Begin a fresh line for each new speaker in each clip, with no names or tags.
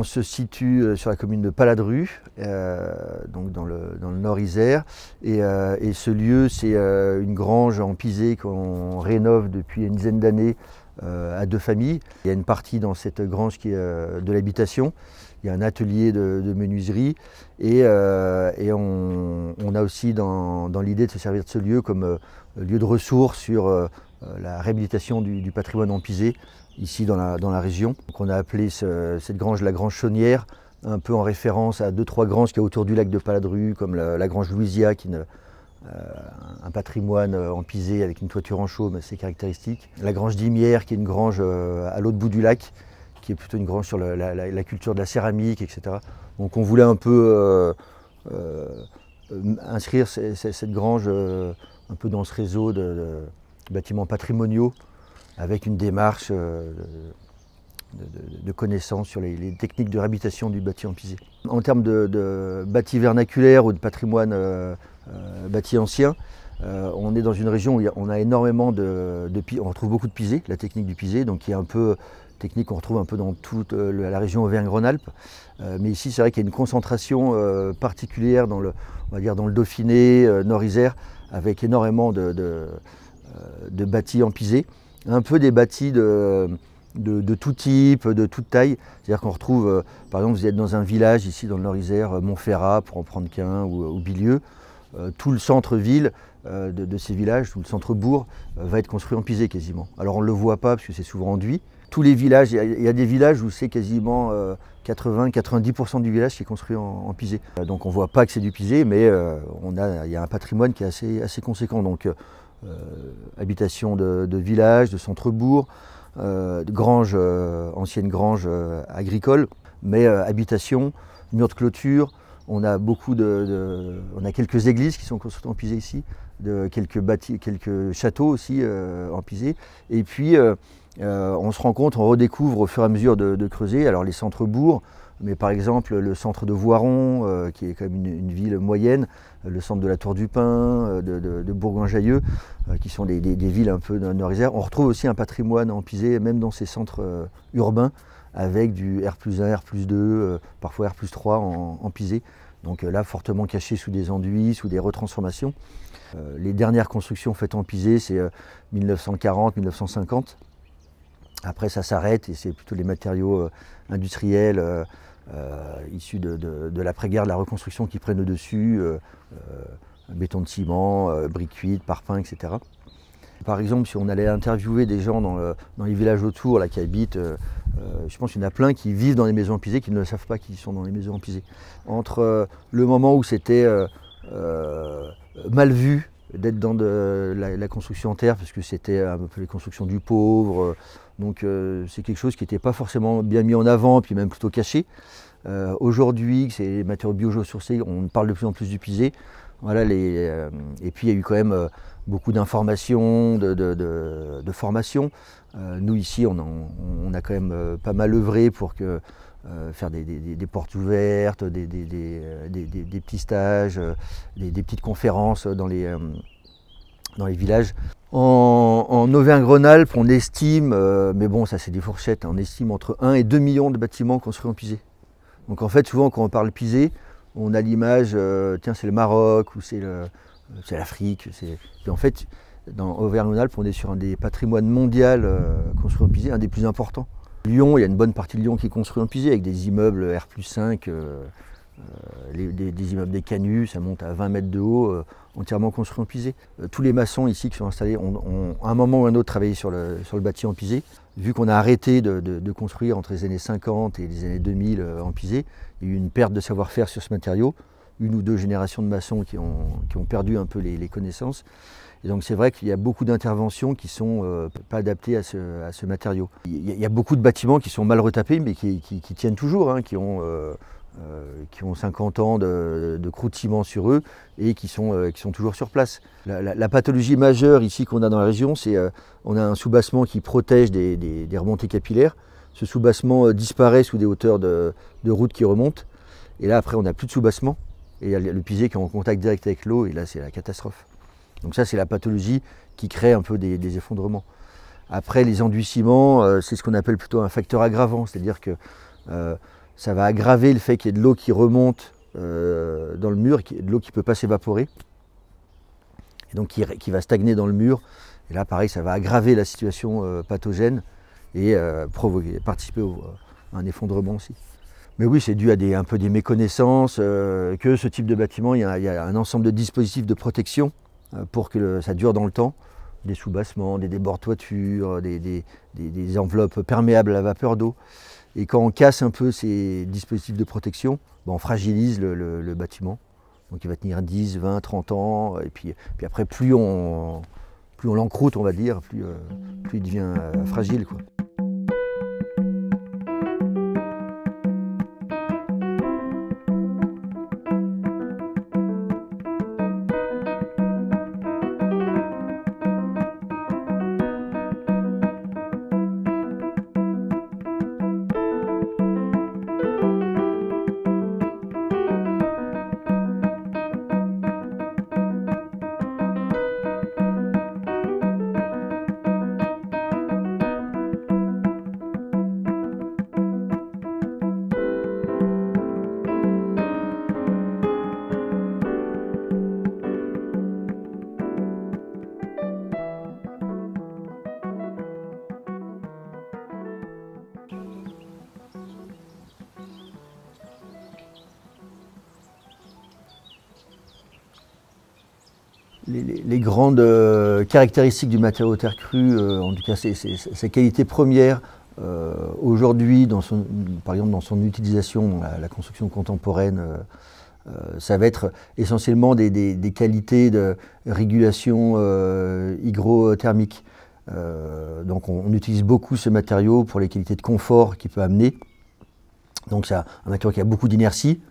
se situe sur la commune de Paladru, donc dans le nord Isère. Et ce lieu, c'est une grange en pisé qu'on rénove depuis une dizaine d'années à 2 familles. Il y a une partie dans cette grange qui est de l'habitation. Il y a un atelier de menuiserie et on a aussi dans l'idée de se servir de ce lieu comme lieu de ressources sur la réhabilitation du patrimoine en pisé ici dans la région. Donc on a appelé cette grange la grange Chaumière, un peu en référence à 2-3 granges qu'il y a autour du lac de Paladru, comme la grange Louisia, qui est un patrimoine en pisé avec une toiture en chaume assez caractéristique. La grange d'Imière, qui est une grange à l'autre bout du lac, qui est plutôt une grange sur la culture de la céramique, etc. Donc on voulait un peu inscrire cette grange un peu dans ce réseau de bâtiments patrimoniaux, avec une démarche de connaissances sur les techniques de réhabilitation du bâti en pisé. En termes de bâti vernaculaire ou de patrimoine bâti ancien, on est dans une région où on a énormément on retrouve beaucoup de pisé, la technique du pisé, donc qui est un peu technique qu'on retrouve un peu dans toute la région Auvergne-Rhône-Alpes. Mais ici, c'est vrai qu'il y a une concentration particulière on va dire dans le Dauphiné, Nord-Isère, avec énormément de bâtis en pisé. Un peu des bâtis de tout type, de toute taille. C'est-à-dire qu'on retrouve, par exemple, vous êtes dans un village ici dans le Nord-Isère, Montferrat pour en prendre qu'un, ou Bilieu. Tout le centre-ville de ces villages, tout le centre-bourg, va être construit en pisé quasiment. Alors on ne le voit pas parce que c'est souvent enduit. Tous les villages, il y a des villages où c'est quasiment 80-90% du village qui est construit en pisé. Donc on ne voit pas que c'est du pisé, mais il y a un patrimoine qui est assez conséquent. Donc habitation de villages, de centre-bourg, de granges, anciennes granges agricoles, mais habitation, murs de clôture. On a on a quelques églises qui sont construites en pisé ici, quelques châteaux aussi en pisé. Et puis on se rend compte, on redécouvre au fur et à mesure de creuser, alors les centres-bourgs, mais par exemple le centre de Voiron, qui est quand même une ville moyenne, le centre de la Tour du Pin, de Bourgoin-Jallieu, qui sont des villes un peu nord-isère. On retrouve aussi un patrimoine en pisé, même dans ces centres urbains, avec du R+1, R+2, parfois R+3 en pisé. Donc là, fortement caché sous des enduits, sous des retransformations. Les dernières constructions faites en pisé, c'est 1940-1950. Après, ça s'arrête et c'est plutôt les matériaux industriels issus de l'après-guerre, de la reconstruction qui prennent le dessus, béton de ciment, briques cuites, parpaing, etc. Par exemple, si on allait interviewer des gens dans les villages autour là, qui habitent, je pense qu'il y en a plein qui vivent dans les maisons en pisé, qui ne le savent pas qu'ils sont dans les maisons en pisé. Entre le moment où c'était mal vu d'être dans la construction en terre, parce que c'était un peu les constructions du pauvre, donc c'est quelque chose qui n'était pas forcément bien mis en avant, puis même plutôt caché. Aujourd'hui, c'est les matériaux biosourcés, on parle de plus en plus du pisé. Voilà, et puis il y a eu quand même beaucoup d'informations, de formations. Nous ici, on a quand même pas mal œuvré pour faire des portes ouvertes, des petits stages, des petites conférences dans les villages. En Auvergne-Rhône-Alpes, on estime, mais bon, ça c'est des fourchettes, on estime entre 1 et 2 millions de bâtiments construits en pisé. Donc en fait, souvent quand on parle pisé, on a l'image, tiens, c'est le Maroc ou c'est l'Afrique. Puis en fait, dans Auvergne-Rhône-Alpes, on est sur un des patrimoines mondiaux construits en pisé, un des plus importants. Lyon, il y a une bonne partie de Lyon qui est construit en pisé avec des immeubles R+5, des immeubles des canuts, ça monte à 20 mètres de haut, entièrement construits en pisé. Tous les maçons ici qui sont installés ont à un moment ou à un autre travaillé sur le bâti en pisé. Vu qu'on a arrêté de construire entre les années 50 et les années 2000 en pisé, il y a eu une perte de savoir-faire sur ce matériau, 1 ou 2 générations de maçons qui ont perdu un peu les connaissances. Et donc c'est vrai qu'il y a beaucoup d'interventions qui ne sont pas adaptées à ce matériau. Il y a beaucoup de bâtiments qui sont mal retapés, mais qui tiennent toujours, hein, qui ont 50 ans de croûte de ciment sur eux et qui sont toujours sur place. La pathologie majeure ici qu'on a dans la région, c'est on a un soubassement qui protège des remontées capillaires. Ce soubassement disparaît sous des hauteurs de route qui remontent. Et là, après, on n'a plus de soubassement. Et il y a le pisé qui est en contact direct avec l'eau, et là, c'est la catastrophe. Donc ça, c'est la pathologie qui crée un peu des effondrements. Après, les enduits ciments, c'est ce qu'on appelle plutôt un facteur aggravant, c'est-à-dire que ça va aggraver le fait qu'il y ait de l'eau qui remonte dans le mur, de l'eau qui ne peut pas s'évaporer, et donc qui va stagner dans le mur. Et là, pareil, ça va aggraver la situation pathogène et participer à un effondrement aussi. Mais oui, c'est dû à un peu des méconnaissances, que ce type de bâtiment, il y a un ensemble de dispositifs de protection pour que ça dure dans le temps. Des soubassements, des débords de toiture, des enveloppes perméables à la vapeur d'eau. Et quand on casse un peu ces dispositifs de protection, on fragilise le bâtiment. Donc il va tenir 10, 20, 30 ans. Et puis après, plus on l'encroute, on va dire, plus il devient fragile, quoi. Les grandes caractéristiques du matériau terre crue, en tout cas ses qualités premières, aujourd'hui, par exemple dans son utilisation, la construction contemporaine, ça va être essentiellement des qualités de régulation hygrothermique. Donc on utilise beaucoup ce matériau pour les qualités de confort qu'il peut amener. Donc c'est un matériau qui a beaucoup d'inertie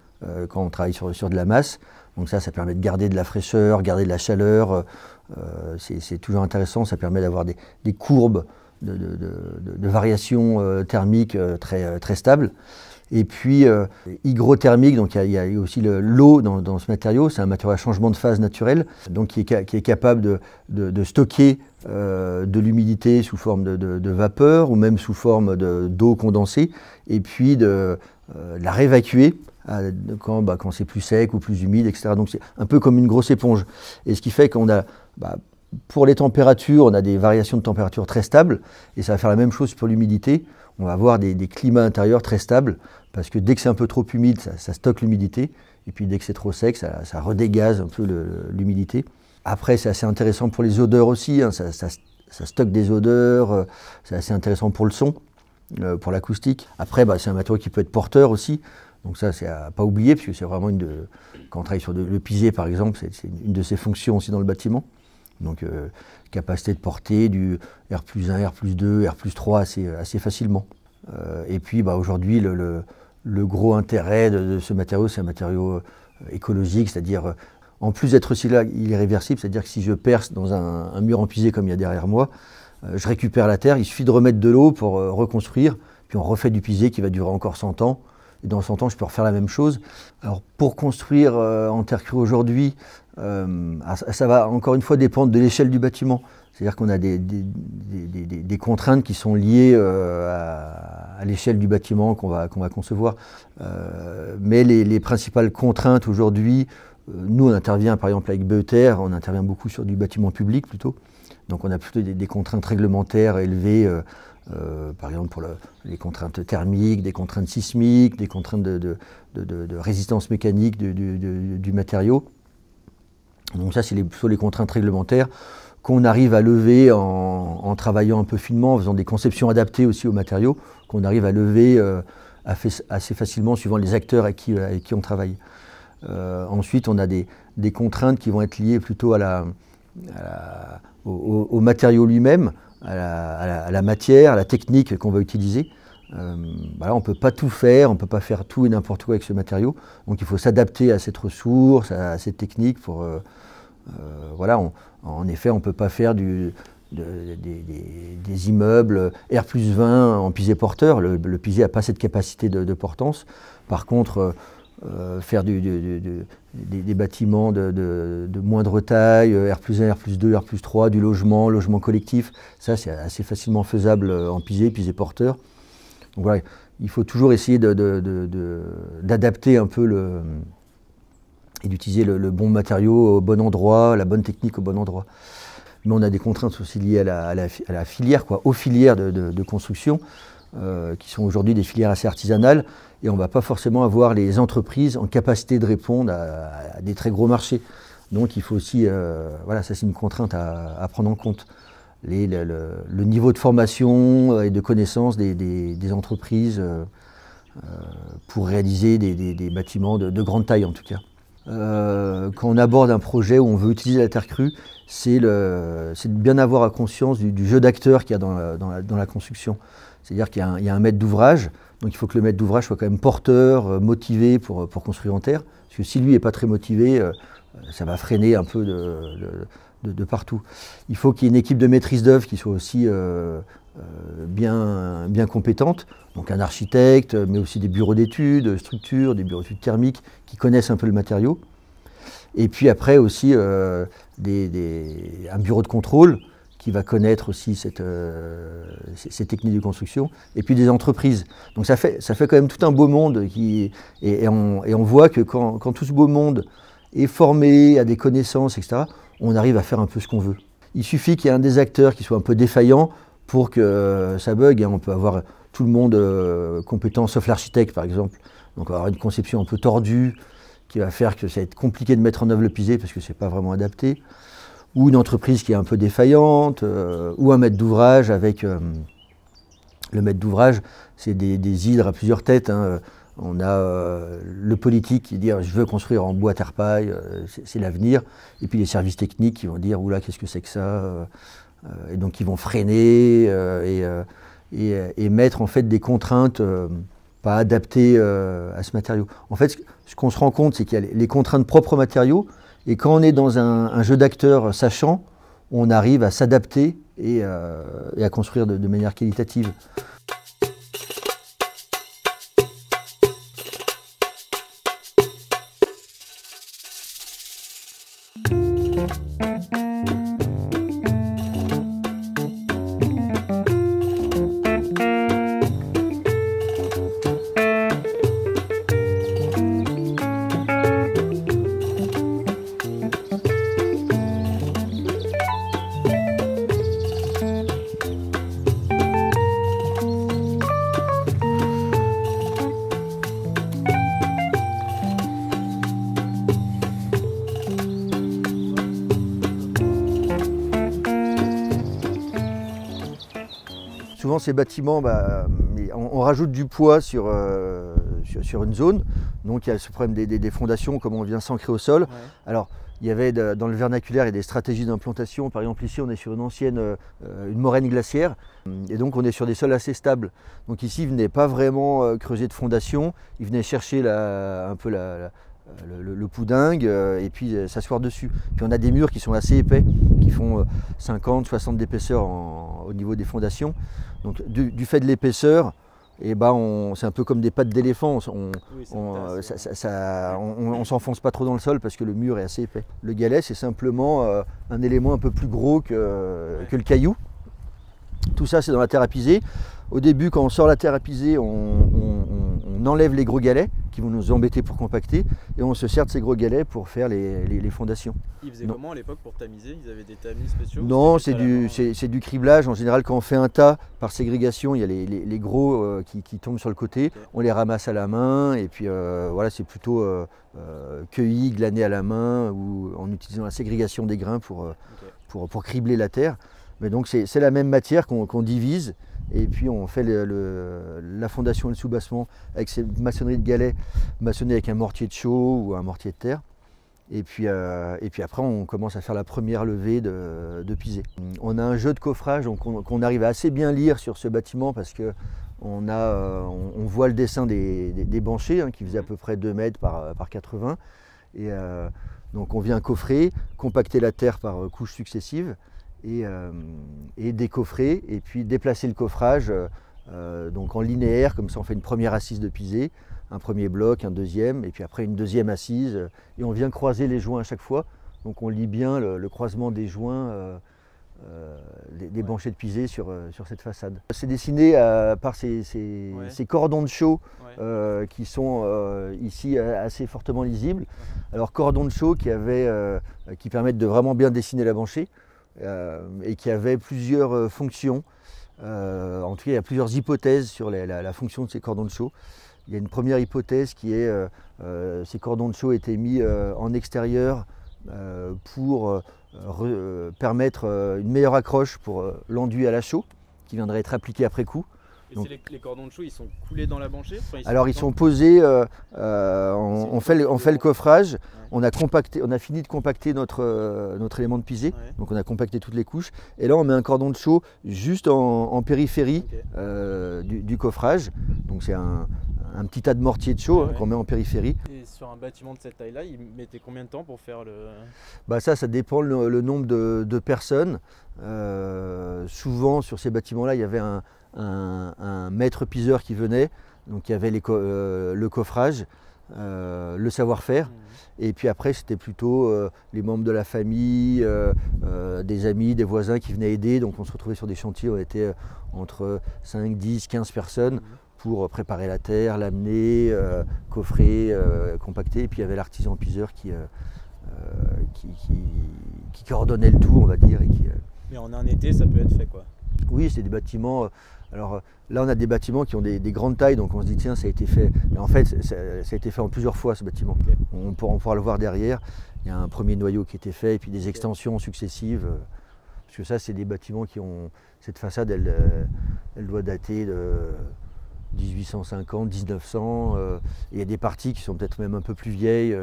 quand on travaille sur de la masse. Donc ça permet de garder de la fraîcheur, garder de la chaleur. C'est toujours intéressant, ça permet d'avoir des courbes de variation thermique très stables. Et puis hygrothermique, donc il y a aussi l'eau dans ce matériau. C'est un matériau à changement de phase naturel, donc qui est capable de stocker de l'humidité sous forme de vapeur ou même sous forme d'eau condensée, et puis de la réévacuer quand c'est plus sec ou plus humide, etc. Donc c'est un peu comme une grosse éponge. Et ce qui fait qu'on a, pour les températures, on a des variations de température très stables, et ça va faire la même chose pour l'humidité. On va avoir des climats intérieurs très stables, parce que dès que c'est un peu trop humide, ça stocke l'humidité, et puis dès que c'est trop sec, ça redégaze un peu l'humidité. Après, c'est assez intéressant pour les odeurs aussi, hein, ça stocke des odeurs, c'est assez intéressant pour le son, pour l'acoustique. Après, c'est un matériau qui peut être porteur aussi. Donc ça, c'est à pas oublier, parce que c'est vraiment quand on travaille sur le pisé, par exemple, c'est une de ses fonctions aussi dans le bâtiment. Donc capacité de porter du R+1, R+2, R+3 assez facilement. Et puis aujourd'hui, le gros intérêt de ce matériau, c'est un matériau écologique, c'est-à-dire, en plus d'être recyclable, il est réversible, c'est-à-dire que si je perce dans un mur en pisé comme il y a derrière moi, je récupère la terre, il suffit de remettre de l'eau pour reconstruire, puis on refait du pisé qui va durer encore 100 ans. Et dans 100 ans, je peux refaire la même chose. Alors, pour construire en terre crue aujourd'hui, ça va encore une fois dépendre de l'échelle du bâtiment. C'est-à-dire qu'on a des contraintes qui sont liées à l'échelle du bâtiment qu'on va concevoir. Mais les principales contraintes aujourd'hui, nous on intervient par exemple avec BETER, on intervient beaucoup sur du bâtiment public plutôt. Donc on a plutôt des contraintes réglementaires élevées, par exemple pour les contraintes thermiques, des contraintes sismiques, des contraintes de résistance mécanique du matériau. Donc ça, c'est plutôt les contraintes réglementaires qu'on arrive à lever en travaillant un peu finement, en faisant des conceptions adaptées aussi aux matériaux, qu'on arrive à lever assez facilement suivant les acteurs avec qui on travaille. Ensuite, on a des contraintes qui vont être liées plutôt au matériau lui-même, à la matière, à la technique qu'on va utiliser. On ne peut pas tout faire, on ne peut pas faire tout et n'importe quoi avec ce matériau. Donc il faut s'adapter à cette ressource, à cette technique pour... en effet, on ne peut pas faire des immeubles R+20 en pisé porteur. Le pisé n'a pas cette capacité de portance. Par contre, faire des bâtiments de moindre taille, R+1, R+2, R+3, du logement collectif, ça c'est assez facilement faisable en pisé porteur. Donc voilà, il faut toujours essayer d'adapter un peu et d'utiliser le bon matériau au bon endroit, la bonne technique au bon endroit. Mais on a des contraintes aussi liées à la filière, aux filières de construction, qui sont aujourd'hui des filières assez artisanales, et on ne va pas forcément avoir les entreprises en capacité de répondre à des très gros marchés. Donc il faut aussi, voilà, ça c'est une contrainte à prendre en compte. Le niveau de formation et de connaissance des entreprises pour réaliser des bâtiments de grande taille en tout cas. Quand on aborde un projet où on veut utiliser la terre crue, c'est de bien avoir conscience du jeu d'acteurs qu'il y a dans la construction. C'est-à-dire qu'il y a un maître d'ouvrage, donc il faut que le maître d'ouvrage soit quand même porteur, motivé pour construire en terre. Parce que si lui n'est pas très motivé, ça va freiner un peu de partout. Il faut qu'il y ait une équipe de maîtrise d'œuvre qui soit aussi bien compétente, donc un architecte, mais aussi des bureaux d'études, structures, des bureaux d'études thermiques qui connaissent un peu le matériau. Et puis après aussi un bureau de contrôle qui va connaître aussi ces techniques de construction, et puis des entreprises. Donc ça fait quand même tout un beau monde, et on voit que quand tout ce beau monde est formé, a des connaissances, etc., on arrive à faire un peu ce qu'on veut. Il suffit qu'il y ait un des acteurs qui soit un peu défaillant pour que ça bug. On peut avoir tout le monde compétent, sauf l'architecte par exemple. Donc on va avoir une conception un peu tordue qui va faire que ça va être compliqué de mettre en œuvre le pisé parce que c'est pas vraiment adapté. Ou une entreprise qui est un peu défaillante, ou un maître d'ouvrage avec... le maître d'ouvrage, c'est des hydres à plusieurs têtes, hein. On a le politique qui dit « je veux construire en bois terre-paille, c'est l'avenir ». Et puis les services techniques qui vont dire « oula, qu'est-ce que c'est que ça ?» Et donc ils vont freiner et mettre en fait des contraintes pas adaptées à ce matériau. En fait, ce qu'on se rend compte, c'est qu'il y a les contraintes propres au matériau, et quand on est dans un jeu d'acteurs sachant, on arrive à s'adapter et à construire de manière qualitative. Souvent ces bâtiments, on rajoute du poids sur une zone, donc il y a ce problème des fondations, comme on vient s'ancrer au sol. Ouais. Alors il y avait dans le vernaculaire, il y a des stratégies d'implantation. Par exemple ici on est sur une moraine glaciaire, et donc on est sur des sols assez stables. Donc ici ils ne venaient pas vraiment creuser de fondation, ils venaient chercher un peu le poudingue et puis s'asseoir dessus. Puis on a des murs qui sont assez épais, qui font 50-60 d'épaisseur au niveau des fondations. Donc du fait de l'épaisseur, c'est un peu comme des pattes d'éléphant, on s'enfonce pas trop dans le sol parce que le mur est assez épais. Le galet, c'est simplement un élément un peu plus gros que le caillou. Tout ça, c'est dans la terre à piser. Au début, quand on sort la terre à piser, on enlève les gros galets qui vont nous embêter pour compacter, et on se sert de ces gros galets pour faire les fondations.
Ils faisaient comment à l'époque pour tamiser? Ils avaient des tamis spéciaux?
Non, c'est du criblage. En général, quand on fait un tas par ségrégation, il y a les gros qui tombent sur le côté. Okay. On les ramasse à la main, et puis voilà, c'est plutôt cueilli, glané à la main, ou en utilisant la ségrégation des grains pour cribler la terre. Mais donc c'est la même matière qu'on divise, et puis on fait la fondation et le soubassement avec ces maçonneries de galets maçonnées avec un mortier de chaux ou un mortier de terre. Et puis après on commence à faire la première levée de pisé. On a un jeu de coffrage qu'on arrive à assez bien lire sur ce bâtiment, parce que on voit le dessin des banchets, hein, qui faisait à peu près 2 mètres par 80. Et donc on vient coffrer, compacter la terre par couches successives, et décoffrer, et puis déplacer le coffrage donc en linéaire, comme ça on fait une première assise de pisé, un premier bloc, un deuxième, et puis après une deuxième assise, et on vient croiser les joints à chaque fois. Donc on lit bien le croisement des joints des banchets de pisé sur cette façade. C'est dessiné par ces cordons de chaux qui sont ici assez fortement lisibles. Alors cordons de chaux qui permettent de vraiment bien dessiner la banchée et qui avaient plusieurs fonctions. En tout cas, il y a plusieurs hypothèses sur la fonction de ces cordons de chaux. Il y a une première hypothèse qui est ces cordons de chaux étaient mis en extérieur pour permettre une meilleure accroche pour l'enduit à la chaux qui viendrait être appliqué après coup.
Et donc, les cordons de chaux, ils sont coulés dans la banchée?
Alors ils sont posés, on fait le coffrage, ouais. On a fini de compacter notre élément de pisé, ouais. Donc on a compacté toutes les couches et là on met un cordon de chaux juste en périphérie du coffrage, donc c'est un petit tas de mortier de chaux qu'on met en périphérie.
Et sur un bâtiment de cette taille-là, il mettait combien de temps pour faire le...
Bah ça dépend le nombre de personnes. Souvent sur ces bâtiments-là, il y avait un maître piseur qui venait, donc il y avait le coffrage, le savoir-faire, et puis après c'était plutôt les membres de la famille, des amis, des voisins qui venaient aider, donc on se retrouvait sur des chantiers où on était entre 5, 10, 15 personnes pour préparer la terre, l'amener, coffrer, compacter, et puis il y avait l'artisan piseur qui coordonnait le tout, on va dire.
Mais en un été, ça peut être fait, quoi.
Oui, c'est des bâtiments. Alors là, on a des bâtiments qui ont des grandes tailles, donc on se dit tiens, ça a été fait. Et en fait, ça a été fait en plusieurs fois ce bâtiment. Okay. On pourra le voir derrière. Il y a un premier noyau qui a été fait, et puis des extensions successives. Parce que ça, c'est des bâtiments qui ont cette façade. Elle doit dater de 1850, 1900. Et il y a des parties qui sont peut-être même un peu plus vieilles,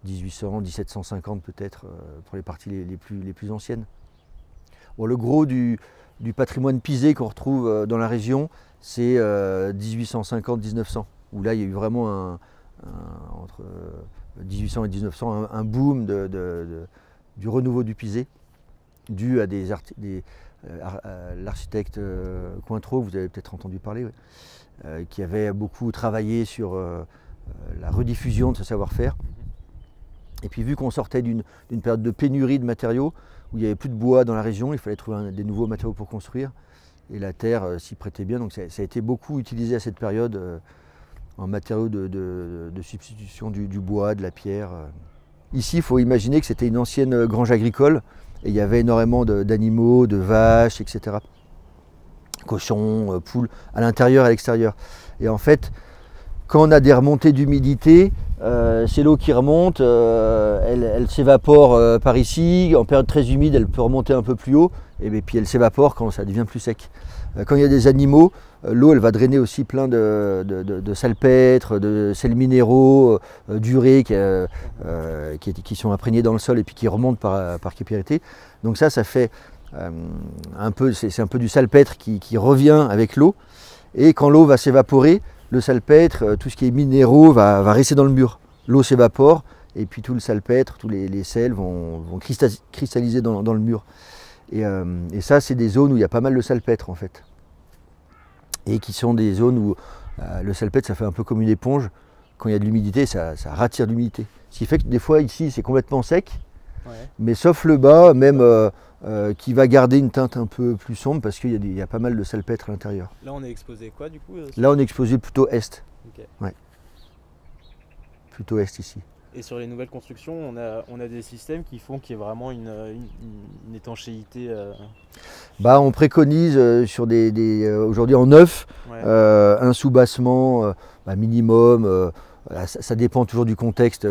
1800, 1750 peut-être, pour les parties les plus anciennes. Bon, le gros du patrimoine pisé qu'on retrouve dans la région, c'est 1850-1900, où là il y a eu vraiment entre 1800 et 1900 un boom du renouveau du pisé, dû à l'architecte Cointreau, vous avez peut-être entendu parler, qui avait beaucoup travaillé sur la rediffusion de ce savoir-faire. Et puis vu qu'on sortait d'une période de pénurie de matériaux, où il n'y avait plus de bois dans la région, il fallait trouver des nouveaux matériaux pour construire. Et la terre s'y prêtait bien, donc ça a été beaucoup utilisé à cette période en matériaux de substitution du bois, de la pierre. Ici, il faut imaginer que c'était une ancienne grange agricole, et il y avait énormément d'animaux, de vaches, etc. Cochons, poules, à l'intérieur et à l'extérieur. Et en fait, quand on a des remontées d'humidité, c'est l'eau qui remonte, elle s'évapore par ici. En période très humide, elle peut remonter un peu plus haut, et puis elle s'évapore quand ça devient plus sec. Quand il y a des animaux, l'eau elle va drainer aussi plein de salpêtres, de sels minéraux, d'urée qui sont imprégnés dans le sol et puis qui remontent par capillarité. Donc ça fait c'est un peu du salpêtre qui revient avec l'eau, et quand l'eau va s'évaporer, le salpêtre, tout ce qui est minéraux va rester dans le mur. L'eau s'évapore et puis tout le salpêtre, tous les sels vont cristalliser dans le mur. Et ça, c'est des zones où il y a pas mal de salpêtre en fait. Et qui sont des zones où le salpêtre, ça fait un peu comme une éponge. Quand il y a de l'humidité, ça rattire l'humidité. Ce qui fait que des fois ici, c'est complètement sec. Ouais. Mais sauf le bas, même qui va garder une teinte un peu plus sombre parce qu'il y a pas mal de salpêtre à l'intérieur.
Là, on est exposé quoi du coup?
Là, on est exposé plutôt est.
Okay.
Ouais. Plutôt est ici.
Et sur les nouvelles constructions, on a des systèmes qui font qu'il y ait vraiment une étanchéité.
Bah, on préconise sur aujourd'hui en neuf, un soubassement minimum. Ça dépend toujours du contexte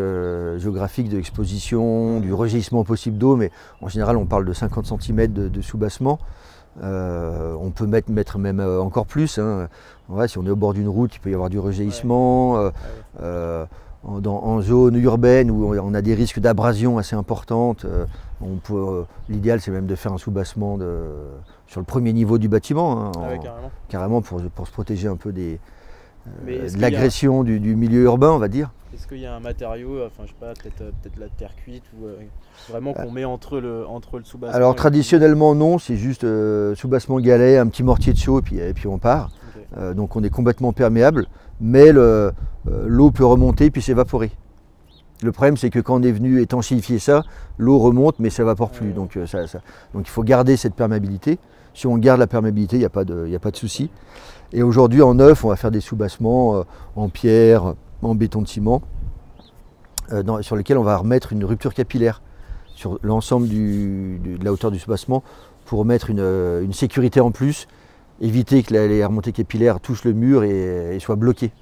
géographique de l'exposition, du rejaillissement possible d'eau, mais en général on parle de 50 cm de soubassement. On peut mettre même encore plus. Hein. Ouais, si on est au bord d'une route, il peut y avoir du rejaillissement. En zone urbaine où on a des risques d'abrasion assez importantes, l'idéal c'est même de faire un soubassement sur le premier niveau du bâtiment, hein, carrément pour se protéger un peu de l'agression du milieu urbain, on va dire.
Est-ce qu'il y a un matériau, enfin je sais pas, peut-être la terre cuite ou vraiment qu'on met entre le soubassement?
Alors traditionnellement non, c'est juste soubassement galet, un petit mortier de chaux et puis on part. Okay. Donc on est complètement perméable, mais l'eau peut remonter puis s'évaporer. Le problème, c'est que quand on est venu étanchéifier ça, l'eau remonte, mais ça ne évapore plus. Donc, donc il faut garder cette perméabilité. Si on garde la perméabilité, il n'y a pas de souci. Et aujourd'hui, en neuf, on va faire des sous-bassements en pierre, en béton de ciment, sur lesquels on va remettre une rupture capillaire sur l'ensemble de la hauteur du sous-bassement pour mettre une sécurité en plus, éviter que les remontées capillaires touchent le mur et soient bloquées.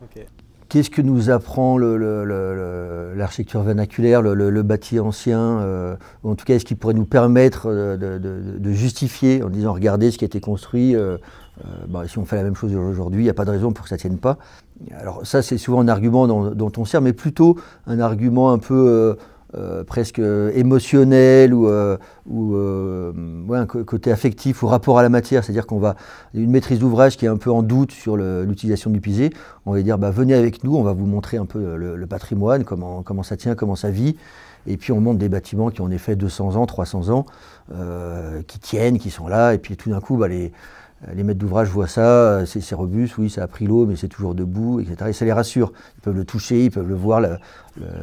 Okay. Qu'est-ce que nous apprend l'architecture vernaculaire, le bâti ancien, en tout cas, est-ce qu'il pourrait nous permettre de justifier en disant regardez ce qui a été construit, si on fait la même chose aujourd'hui, il n'y a pas de raison pour que ça ne tienne pas. Alors ça, c'est souvent un argument dont on sert, mais plutôt un argument un peu presque émotionnel ou un côté affectif ou rapport à la matière, c'est-à-dire qu'on va une maîtrise d'ouvrage qui est un peu en doute sur l'utilisation du pisé, on va dire venez avec nous, on va vous montrer un peu le patrimoine, comment ça tient, comment ça vit, et puis on montre des bâtiments qui ont en effet 200 ans, 300 ans, qui tiennent, qui sont là, et puis tout d'un coup les maîtres d'ouvrage voient ça, c'est robuste, oui ça a pris l'eau mais c'est toujours debout, etc. Et ça les rassure, ils peuvent le toucher, ils peuvent le voir,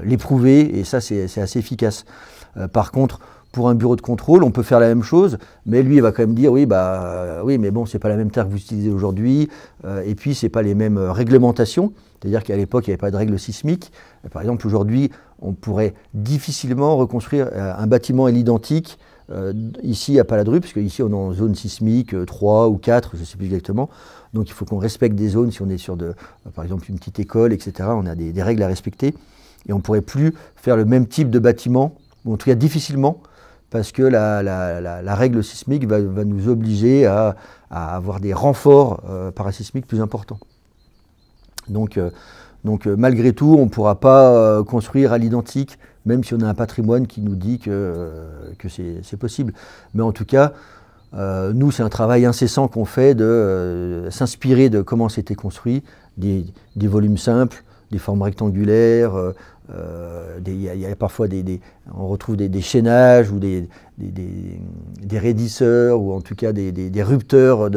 l'éprouver, et ça c'est assez efficace. Par contre, pour un bureau de contrôle, on peut faire la même chose, mais lui il va quand même dire oui mais bon c'est pas la même terre que vous utilisez aujourd'hui, et puis c'est pas les mêmes réglementations, c'est-à-dire qu'à l'époque il n'y avait pas de règles sismiques. Par exemple aujourd'hui on pourrait difficilement reconstruire un bâtiment à l'identique ici à Paladru, parce qu'ici on est en zone sismique 3 ou 4, je ne sais plus exactement, donc il faut qu'on respecte des zones si on est sur par exemple une petite école, etc. On a des règles à respecter, et on ne pourrait plus faire le même type de bâtiment, ou en tout cas difficilement, parce que la règle sismique va nous obliger à avoir des renforts parasismiques plus importants. Donc malgré tout, on ne pourra pas construire à l'identique, même si on a un patrimoine qui nous dit que c'est possible. Mais en tout cas, nous, c'est un travail incessant qu'on fait de s'inspirer de comment c'était construit, des volumes simples, des formes rectangulaires, il y a parfois on retrouve des chaînages ou des raidisseurs, ou en tout cas des rupteurs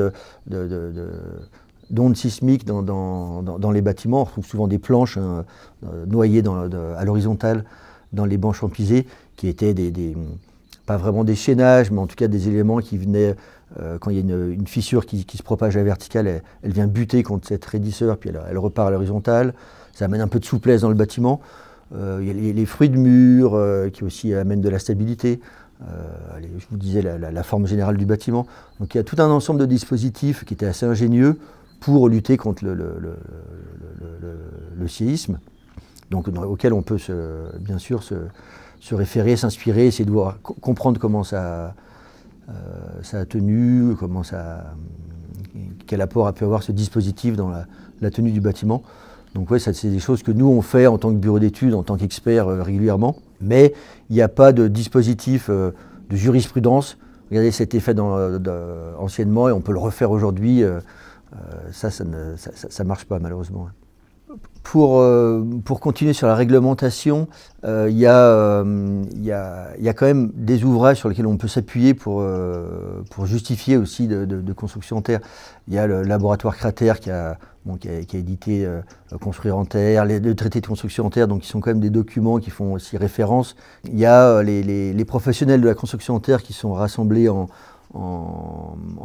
d'ondes sismiques dans les bâtiments. On retrouve souvent des planches noyées à l'horizontale dans les bancs champisés, qui étaient pas vraiment des chaînages, mais en tout cas des éléments qui venaient, quand il y a une fissure qui se propage à la verticale, elle vient buter contre cette raidisseur, puis elle repart à l'horizontale. Ça amène un peu de souplesse dans le bâtiment. Il y a les fruits de mur qui aussi amènent de la stabilité. Je vous disais la forme générale du bâtiment. Donc il y a tout un ensemble de dispositifs qui étaient assez ingénieux pour lutter contre le séisme, donc auquel on peut bien sûr se référer, s'inspirer, essayer de voir, comprendre comment ça a tenu, quel apport a pu avoir ce dispositif dans la tenue du bâtiment. Donc ouais, c'est des choses que nous on fait en tant que bureau d'études, en tant qu'experts régulièrement, mais il n'y a pas de dispositif de jurisprudence. Regardez, c'était fait anciennement et on peut le refaire aujourd'hui. Ça ne marche pas malheureusement. Pour continuer sur la réglementation, il y a quand même des ouvrages sur lesquels on peut s'appuyer pour justifier aussi de construction en terre. Il y a le laboratoire Cratère qui a édité Construire en terre, le traité de construction en terre, donc qui sont quand même des documents qui font aussi référence. Il y a les professionnels de la construction en terre qui sont rassemblés en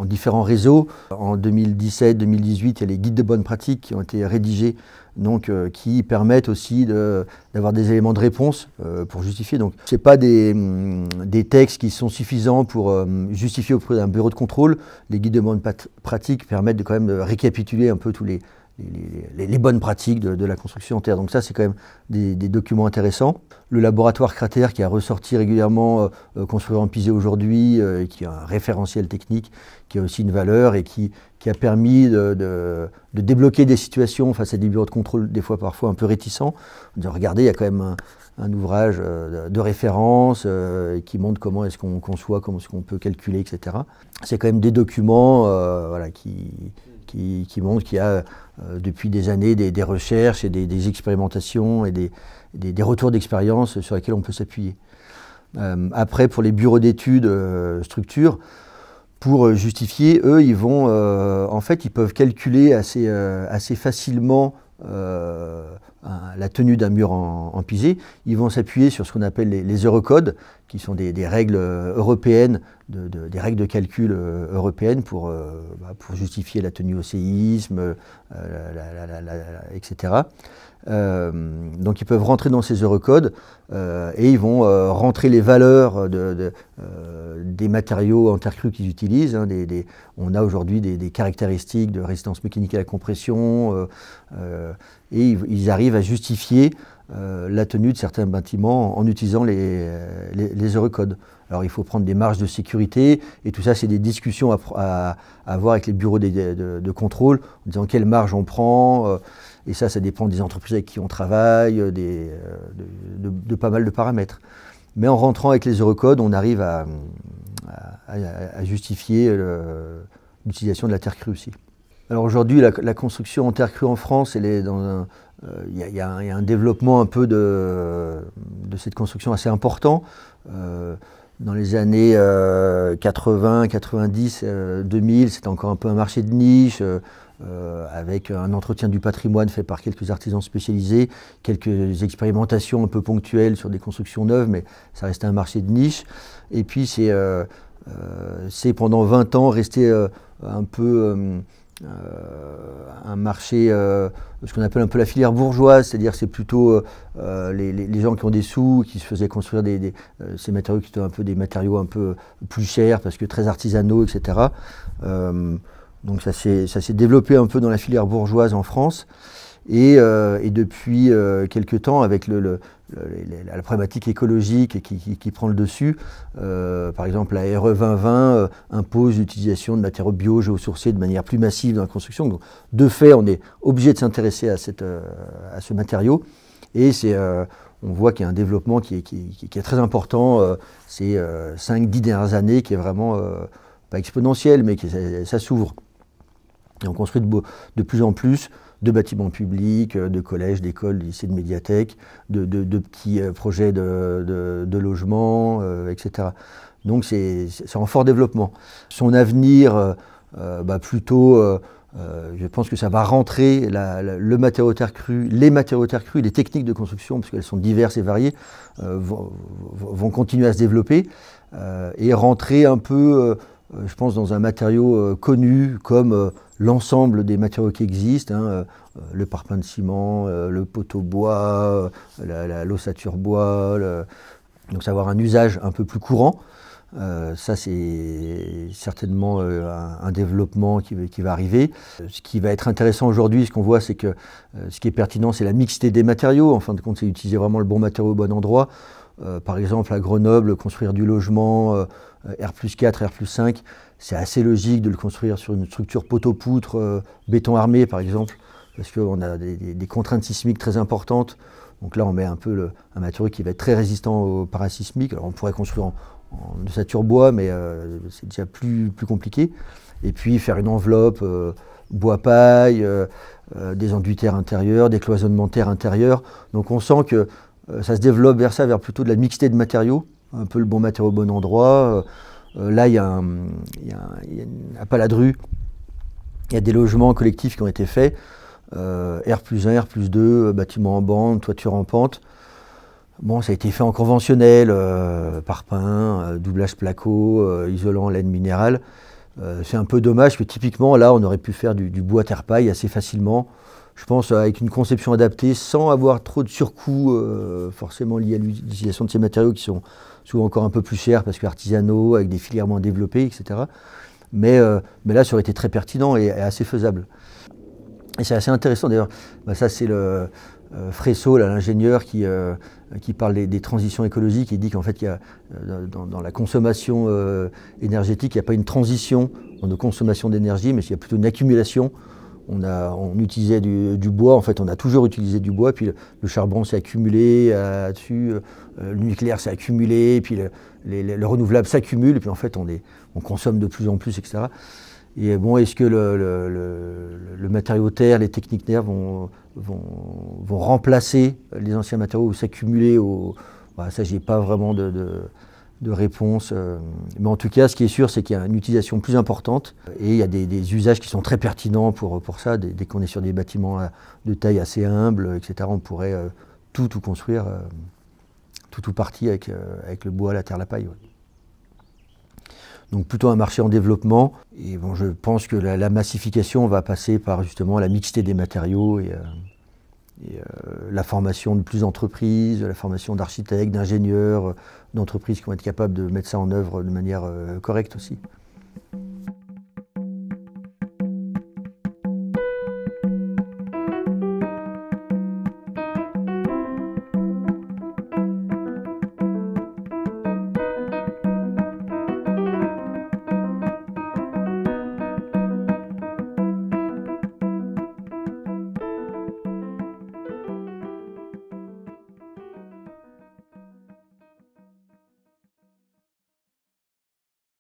différents réseaux. En 2017-2018, il y a les guides de bonnes pratiques qui ont été rédigés, donc qui permettent aussi d'avoir des éléments de réponse pour justifier. Donc ce n'est pas des textes qui sont suffisants pour justifier auprès d'un bureau de contrôle. Les guides de bonnes pratiques permettent quand même de récapituler un peu tous les bonnes pratiques de la construction en terre. Donc ça, c'est quand même des documents intéressants. Le laboratoire Cratère qui a ressorti régulièrement Construire en pisé aujourd'hui, qui a un référentiel technique, qui a aussi une valeur et qui a permis de débloquer des situations face à des bureaux de contrôle, des fois parfois un peu réticents. Regardez, il y a quand même un ouvrage de référence qui montre comment est-ce qu'on conçoit, comment est-ce qu'on peut calculer, etc. C'est quand même des documents qui montrent qu'il y a depuis des années des recherches et des expérimentations et des retours d'expérience sur lesquels on peut s'appuyer. Après, pour les bureaux d'études structures, pour justifier, eux, ils vont, en fait, ils peuvent calculer assez facilement la tenue d'un mur en pisé, ils vont s'appuyer sur ce qu'on appelle les Eurocodes, qui sont des règles européennes, des règles de calcul européennes pour justifier la tenue au séisme, etc. Donc ils peuvent rentrer dans ces Eurocodes et ils vont rentrer les valeurs des matériaux en terre crue qu'ils utilisent. On a aujourd'hui des caractéristiques de résistance mécanique à la compression et ils arrivent à justifier la tenue de certains bâtiments en utilisant les Eurocodes. Alors il faut prendre des marges de sécurité et tout ça c'est des discussions à avoir avec les bureaux de contrôle en disant quelle marge on prend. Et ça dépend des entreprises avec qui on travaille, de pas mal de paramètres. Mais en rentrant avec les Eurocodes, on arrive à justifier l'utilisation de la terre crue aussi. Alors aujourd'hui, la construction en terre crue en France, elle est dans il y a un développement un peu de cette construction assez important. Dans les années 80, 90, 2000, c'était encore un peu un marché de niche. Avec un entretien du patrimoine fait par quelques artisans spécialisés, quelques expérimentations un peu ponctuelles sur des constructions neuves, mais ça restait un marché de niche. Et puis c'est pendant 20 ans resté un peu un marché, ce qu'on appelle un peu la filière bourgeoise, c'est-à-dire c'est plutôt les gens qui ont des sous, qui se faisaient construire ces matériaux qui étaient un peu des matériaux un peu plus chers, parce que très artisanaux, etc. Donc ça s'est développé un peu dans la filière bourgeoise en France et depuis quelques temps avec la problématique écologique qui prend le dessus, par exemple la RE 2020 impose l'utilisation de matériaux bio géosourcés de manière plus massive dans la construction. Donc, de fait, on est obligé de s'intéresser à ce matériau et on voit qu'il y a un développement qui est très important ces 5-10 dernières années, qui est vraiment pas exponentiel, mais ça s'ouvre. Et on construit de plus en plus de bâtiments publics, de collèges, d'écoles, de lycées, de médiathèques, de petits projets de logement, etc. Donc c'est en fort développement. Son avenir, plutôt, je pense que ça va rentrer, le matériau terre crue, les matériaux terre crue, les techniques de construction, parce qu'elles sont diverses et variées, vont continuer à se développer et rentrer un peu, je pense, dans un matériau connu comme l'ensemble des matériaux qui existent, le parpaing de ciment, le poteau bois, l'ossature bois, donc ça va avoir un usage un peu plus courant. Ça c'est certainement un développement qui va arriver. Ce qui va être intéressant aujourd'hui, ce qu'on voit, c'est que ce qui est pertinent, c'est la mixité des matériaux. En fin de compte, c'est utiliser vraiment le bon matériau au bon endroit. Par exemple, à Grenoble, construire du logement R+4, R+5, c'est assez logique de le construire sur une structure poteau-poutre, béton armé par exemple, parce qu'on a des contraintes sismiques très importantes. Donc là, on met un peu un matériau qui va être très résistant au parasismique. Alors on pourrait construire en ossature bois, mais c'est déjà plus compliqué. Et puis faire une enveloppe bois-paille, des enduits terre intérieurs, des cloisonnements terre intérieurs. Donc on sent que ça se développe vers plutôt de la mixité de matériaux, un peu le bon matériau au bon endroit. Là, à Paladru, il y a des logements collectifs qui ont été faits, R+1, R+2, bâtiments en bande, toiture en pente. Bon, ça a été fait en conventionnel, parpaing, doublage placo, isolant laine minérale. C'est un peu dommage que typiquement, là, on aurait pu faire du bois terre-paille assez facilement. Je pense avec une conception adaptée, sans avoir trop de surcoûts forcément liés à l'utilisation de ces matériaux qui sont souvent encore un peu plus chers parce que artisanaux, avec des filières moins développées, etc. Mais là, ça aurait été très pertinent et assez faisable. Et c'est assez intéressant d'ailleurs. Ça, c'est le Fresso, l'ingénieur qui parle des transitions écologiques. Il dit qu'en fait, dans la consommation énergétique, il n'y a pas une transition dans nos consommations d'énergie, mais il y a plutôt une accumulation. On utilisait du bois, en fait on a toujours utilisé du bois, puis le charbon s'est accumulé dessus, le nucléaire s'est accumulé, puis le renouvelable s'accumule, et puis en fait on consomme de plus en plus, etc. Et bon, est-ce que le matériau terre, les techniques terre vont remplacer les anciens matériaux ou s'accumuler ça j'ai pas vraiment de réponse. Mais en tout cas, ce qui est sûr, c'est qu'il y a une utilisation plus importante et il y a des usages qui sont très pertinents pour ça. Dès qu'on est sur des bâtiments de taille assez humble, etc., on pourrait tout construire, tout parti avec le bois, la terre, la paille. Ouais. Donc plutôt un marché en développement. Et bon, je pense que la massification va passer par justement la mixité des matériaux et la formation de plus d'entreprises, la formation d'architectes, d'ingénieurs, d'entreprises qui vont être capables de mettre ça en œuvre de manière correcte aussi.